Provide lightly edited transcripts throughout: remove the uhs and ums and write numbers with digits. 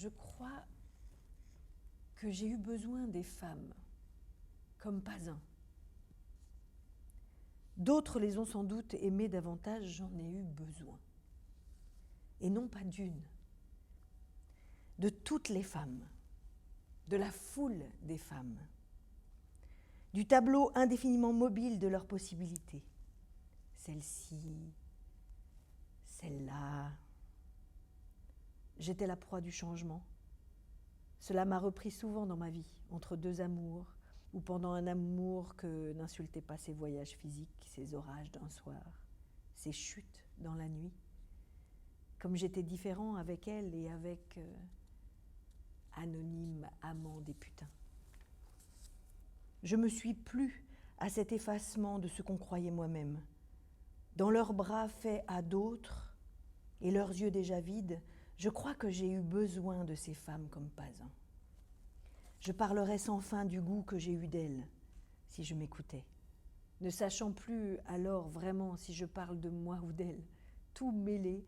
Je crois que j'ai eu besoin des femmes, comme pas un. D'autres les ont sans doute aimées davantage, j'en ai eu besoin. Et non pas d'une, de toutes les femmes, de la foule des femmes, du tableau indéfiniment mobile de leurs possibilités. Celle-ci, celle-là. J'étais la proie du changement. Cela m'a repris souvent dans ma vie, entre deux amours, ou pendant un amour que n'insultait pas ses voyages physiques, ses orages d'un soir, ses chutes dans la nuit. Comme j'étais différent avec elle et avec anonyme amant des putains. Je me suis plu à cet effacement de ce qu'on croyait moi-même. Dans leurs bras faits à d'autres et leurs yeux déjà vides, je crois que j'ai eu besoin de ces femmes comme pas un. Je parlerais sans fin du goût que j'ai eu d'elles, si je m'écoutais, ne sachant plus alors vraiment si je parle de moi ou d'elles, tout mêlé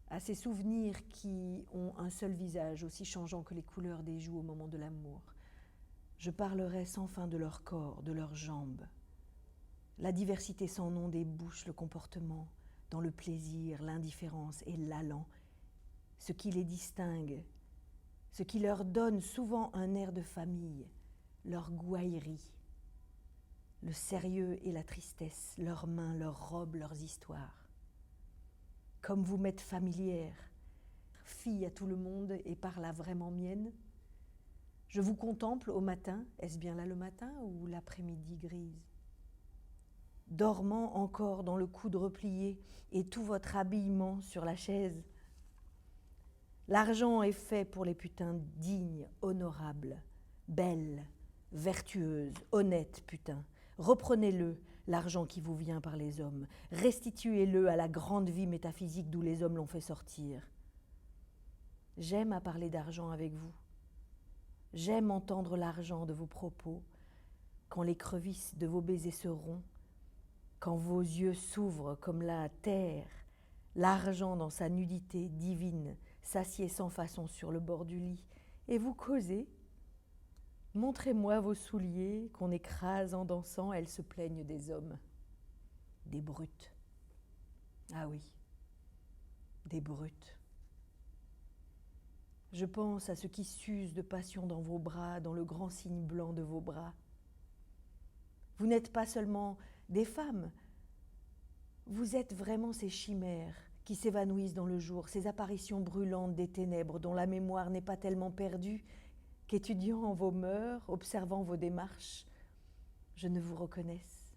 à ces souvenirs qui ont un seul visage, aussi changeant que les couleurs des joues au moment de l'amour. Je parlerais sans fin de leur corps, de leurs jambes, la diversité sans nom des bouches, le comportement, dans le plaisir, l'indifférence et l'allant, ce qui les distingue, ce qui leur donne souvent un air de famille, leur gouaillerie, le sérieux et la tristesse, leurs mains, leurs robes, leurs histoires. Comme vous m'êtes familière, fille à tout le monde et par là vraiment mienne, je vous contemple au matin, est-ce bien là le matin ou l'après-midi grise? Dormant encore dans le coude replié et tout votre habillement sur la chaise. L'argent est fait pour les putains dignes, honorables, belles, vertueuses, honnêtes putains. Reprenez-le, l'argent qui vous vient par les hommes. Restituez-le à la grande vie métaphysique d'où les hommes l'ont fait sortir. J'aime à parler d'argent avec vous. J'aime entendre l'argent de vos propos, quand l'écrevisse de vos baisers se rompt, quand vos yeux s'ouvrent comme la terre, l'argent dans sa nudité divine s'assied sans façon sur le bord du lit, et vous causez. Montrez-moi vos souliers qu'on écrase en dansant, elles se plaignent des hommes, des brutes. Ah oui, des brutes. Je pense à ce qui s'use de passion dans vos bras, dans le grand signe blanc de vos bras. Vous n'êtes pas seulement des femmes, vous êtes vraiment ces chimères qui s'évanouissent dans le jour, ces apparitions brûlantes des ténèbres dont la mémoire n'est pas tellement perdue qu'étudiant vos mœurs, observant vos démarches, je ne vous reconnaisse.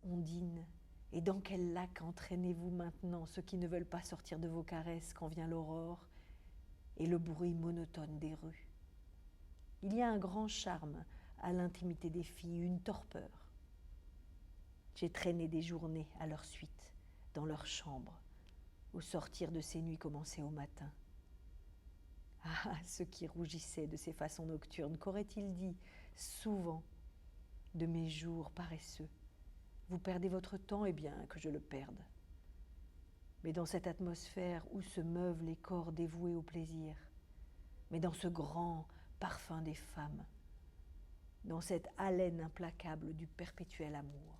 Ondine, et dans quel lac entraînez-vous maintenant ceux qui ne veulent pas sortir de vos caresses quand vient l'aurore et le bruit monotone des rues? Il y a un grand charme à l'intimité des filles, une torpeur. J'ai traîné des journées à leur suite, dans leur chambre, au sortir de ces nuits commencées au matin. Ah, ceux qui rougissaient de ces façons nocturnes, qu'auraient-ils dit souvent de mes jours paresseux? Vous perdez votre temps, eh bien que je le perde. Mais dans cette atmosphère où se meuvent les corps dévoués au plaisir, mais dans ce grand parfum des femmes, dans cette haleine implacable du perpétuel amour.